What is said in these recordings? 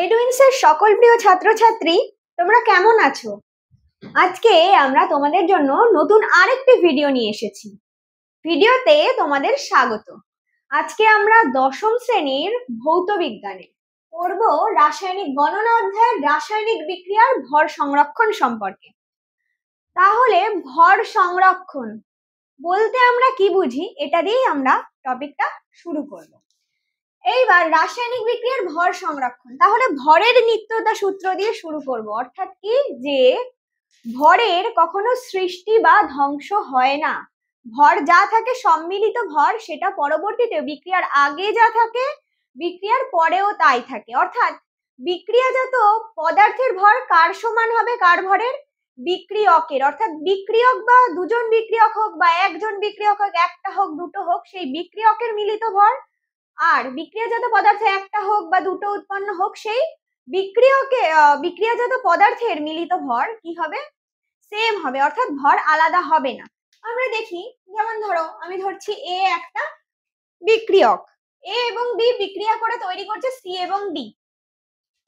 এডুইন্সের সকল প্রিয় ছাত্রছাত্রী, তোমরা কেমন আছো? আজকে আমরা তোমাদের জন্য নতুন আরেকটি ভিডিও নিয়ে এসেছি। ভিডিওতে তোমাদের স্বাগত। আজকে আমরা দশম শ্রেণীর ভৌত বিজ্ঞানে পড়ব রাসায়নিক গণনা অধ্যায়ের রাসায়নিক বিক্রিয়ার ভর সংরক্ষণ সম্পর্কে। তাহলে ভর সংরক্ষণ বলতে আমরা কি বুঝি, এটা দিয়েই আমরা টপিকটা শুরু করব। এইবার রাসায়নিক বিক্রিয়ার ভর সংরক্ষণ, তাহলে ভরের নিত্যতা সূত্র দিয়ে শুরু করব। অর্থাৎ কি, যে ভরের কখনো সৃষ্টি বা ধ্বংস হয় না। ভর যা থাকে সম্মিলিত ভর, সেটা পরবর্তীতে বিক্রিয়ার আগে যা থাকে বিক্রিয়ার পরেও তাই থাকে। অর্থাৎ বিক্রিয়াজাত পদার্থের ভর কার সমান হবে? কার ভরের? বিক্রিয়কের। অর্থাৎ বিক্রিয়ক বা দুজন বিক্রিয়ক হোক বা একজন বিক্রিয়ক হোক, একটা হোক দুটো হোক, সেই বিক্রিয়কের মিলিত ভর আর বিক্রিয়াজাত পদার্থ একটা হোক বা দুটো উৎপন্ন হোক, সেই বিক্রিয়াজাত পদার্থের মিলিত ভর কি হবে? সেম হবে। অর্থাৎ ভর আলাদা হবে না। আমরা দেখি, যেমন ধরো আমি ধরছি এ একটা বিক্রিয়ক, এ এবং বি বিক্রিয়া করে তৈরি করছে সি এবং ডি।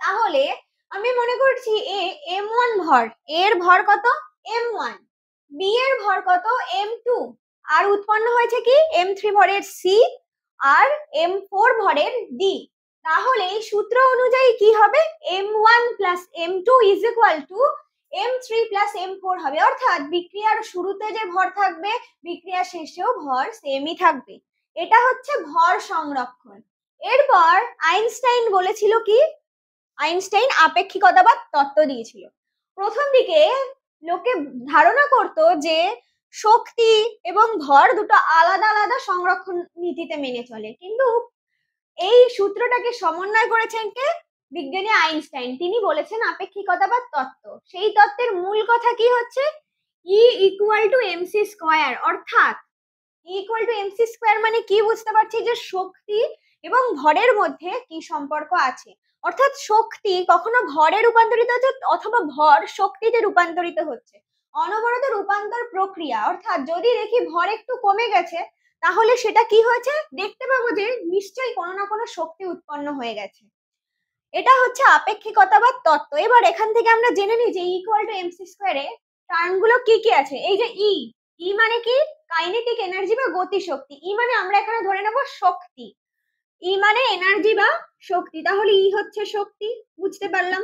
তাহলে আমি মনে করছি এ m1 ভর, এর ভর কত? m1, বি এর ভর কত? m2, আর উৎপন্ন হয়েছে কি m3 ভরের সি আর m4 ভরের ডি। তাহলে এই সূত্র অনুযায়ী কি হবে? m1 plus m2 is equal to m3 plus m4 হবে। অর্থাৎ বিক্রিয়ার শুরুতে যে ভর থাকবে বিক্রিয়া শেষেও ভর সেমই থাকবে। এটা হচ্ছে ভর সংরক্ষণ। এরপর আইনস্টাইন বলেছিল কি? আইনস্টাইন আপেক্ষিকতাবাদ তত্ত্ব দিয়েছিল। প্রথম দিকে লোকে ধারণা করত যে শক্তি এবং ভর দুটো আলাদা আলাদা সংরক্ষণ নীতিতে মেনে চলে, কিন্তু এই সূত্রটাকে সমন্বয় করেছেন কে? বিজ্ঞানী আইনস্টাইন। তিনি বলেছেন আপেক্ষিকতাবাদ তত্ত্ব। সেই তত্ত্বের মূল কথা কি হচ্ছে? E equal to mc square. অর্থাৎ E equal to mc square মানে কি? বুঝতে পারছি যে শক্তি এবং ভরের মধ্যে কি সম্পর্ক আছে। অর্থাৎ শক্তি কখনো ভরে রূপান্তরিত হচ্ছে অথবা ভর শক্তিতে রূপান্তরিত হচ্ছে। অনবরত রূপান্তর প্রক্রিয়া। অর্থাৎ যদি দেখি ভর একটু কমে গেছে, তাহলে সেটা কি হয়েছে দেখতে পাবো যে নিশ্চয়ই কোনো না কোনো শক্তি উৎপন্ন হয়ে গেছে। এটা হচ্ছে আপেক্ষিকতাবাদ তত্ত্ব। এবার এখান থেকে আমরা জেনে নিই যে ইকুয়াল টু mc স্কয়ারে টার্মগুলো কি কি আছে। এই যে ই মানে কি? কাইনেটিক এনার্জি বা গতি শক্তি। ই মানে আমরা এখানে ধরে নেব শক্তি। ই মানে এনার্জি বা শক্তি, তাহলে ই হচ্ছে শক্তি, বুঝতে পারলাম।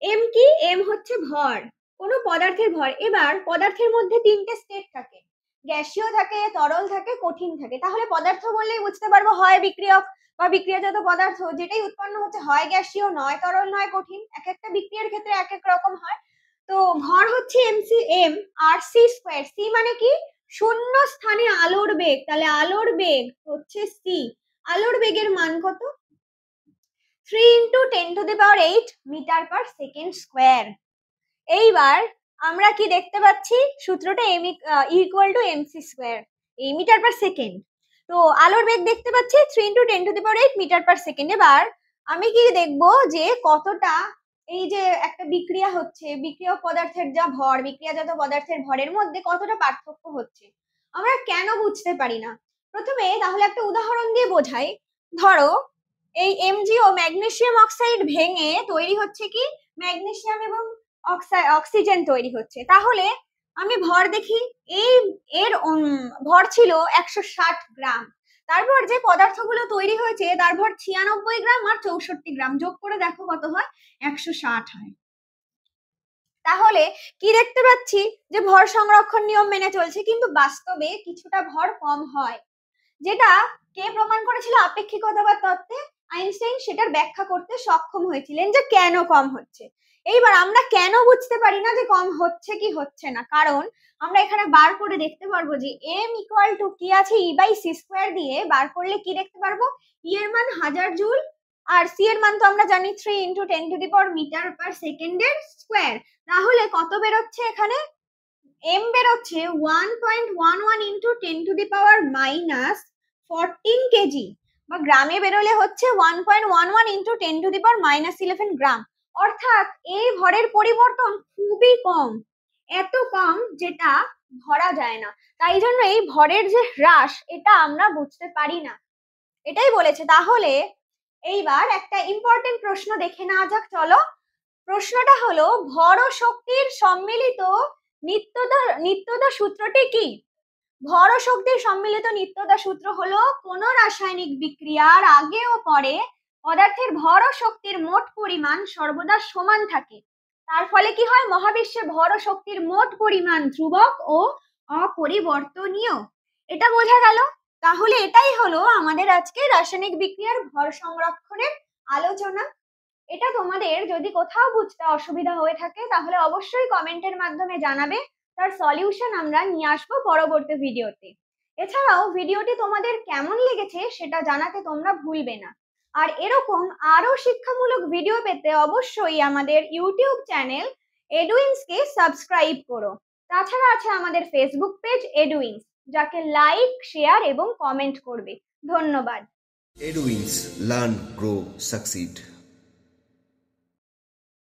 এম কি? এম হচ্ছে ভর, কোন পদার্থের ভর। এবার পদার্থের মধ্যে তিনটে স্টেট থাকে, গ্যাসীয় থাকে, তরল থাকে, কঠিন থাকে। তাহলে পদার্থ বললেই বুঝতে পারবো হয় বিক্রিয়ক বা বিক্রিয়াজাত পদার্থ যেটাই উৎপন্ন হচ্ছে হয় গ্যাসীয়, নয় তরল, নয় কঠিন। এক একটা বিক্রিয়ার ক্ষেত্রে এক এক রকম হয়। তো ভর হচ্ছে M R C square. C মানে কি? শূন্য স্থানে আলোর বেগ। তাহলে আলোর বেগ হচ্ছে সি। আলোর বেগের মান কত? 3 into 10 to the power 8 metre per second square. এইবার আমরা কি দেখতে পাচ্ছি? সূত্রটা m equal to mc square, এই মিটার পার সেকেন্ড। তো আলোর বেগ দেখতে পাচ্ছি 3 into 10 to the power 8 metre per second. এবার আমি কি দেখবো যে কতটা, এই যে একটা বিক্রিয়া হচ্ছে, বিক্রিয়ক পদার্থের যা ভর বিক্রিয়াজাত পদার্থের ভরের মধ্যে কতটা পার্থক্য হচ্ছে আমরা কেন বুঝতে পারি না। প্রথমে তাহলে একটা উদাহরণ দিয়ে বোঝাই। ধরো এই MgO ম্যাগনেসিয়াম অক্সাইড ভেঙে তৈরি হচ্ছে কি? ম্যাগনেসিয়াম এবং অক্সিজেন তৈরি হচ্ছে। তাহলে আমি ভর দেখি, এই এর ভর ছিল 160 গ্রাম। তারপর যে পদার্থগুলো তৈরি হয়েছে তার ভর 96 গ্রাম আর 64 গ্রাম, যোগ করে দেখো কত হয়? 160 হয়। তাহলে কি দেখতে পাচ্ছি যে ভর সংরক্ষণ নিয়ম মেনে চলছে, কিন্তু বাস্তবে কিছুটা ভর কম হয়। যেটা কে প্রমাণ করেছিল? আপেক্ষিকতাবাদ তত্ত্বে আইনস্টাইন সেটার ব্যাখ্যা করতে সক্ষম হয়েছিলেন যে কেন কম হচ্ছে। এইবার আমরা কেন বুঝতে পারি না যে কম হচ্ছে কি হচ্ছে না? কারণ আমরা এখানে বার করে দেখতে পারবো যে m ইকুয়াল টু কি আছে? E বাই সি স্কয়ার দিয়ে বার করলে কি দেখতে পারবো? E এর মান 1000 জুল আর সি এর মান তো আমরা জানি 3 into 10 to the power metre per সেকেন্ডের স্কয়ার। তাহলে কত বেরোচ্ছে এখানে? m বেরোচ্ছে 1.11 into 10 to the power minus 14 KG, বা গ্রামে বেরোলে হচ্ছে 1.11 into 10 to the power minus 11 গ্রাম। অর্থাৎ এই ভরের পরিবর্তন খুবই কম, এত কম যেটা ধরা যায় না। তাই জন্য এই ভরের যে হ্রাস এটা আমরা বুঝতে পারি না, এটাই বলেছে। তাহলে এইবার একটা ইম্পর্টেন্ট প্রশ্ন দেখে নেওয়া যাক, চলো। প্রশ্নটা হলো, ভর ও শক্তির সম্মিলিত নিত্যতা সূত্রটি কি? ভর ও শক্তির সম্মিলিত নিত্যতা সূত্র হলো, কোন রাসায়নিক বিক্রিয়ার আগে ও পরে পদার্থের ভর ও শক্তির মোট পরিমাণ সর্বদা সমান থাকে। তার ফলে কি হয়, মহাবিশ্বে ভর ও শক্তির মোট পরিমাণ ধ্রুবক ও অপরিবর্তনীয়। এটা বোঝা গেল। তাহলে এটাই হলো আমাদের আজকে রাসায়নিক বিক্রিয়ার ভর সংরক্ষণের আলোচনা। এটা তোমাদের যদি কোথাও বুঝতে অসুবিধা হয়ে থাকে তাহলে অবশ্যই কমেন্টের মাধ্যমে জানাবে, তার সলিউশন আমরা নিয়ে আসবো পরবর্তী ভিডিওতে। এছাড়াও ভিডিওটি তোমাদের কেমন লেগেছে সেটা জানাতে তোমরা ভুলবে না। আর এরকম আরো শিক্ষামূলক ভিডিও পেতে অবশ্যই আমাদের ইউটিউব চ্যানেল এডুইন্সকে সাবস্ক্রাইব করো। তাছাড়া আছে আমাদের ফেসবুক পেজ এডুইন্স, যাকে লাইক, শেয়ার এবং কমেন্ট করবে। ধন্যবাদ। Edwins, learn, grow, succeed.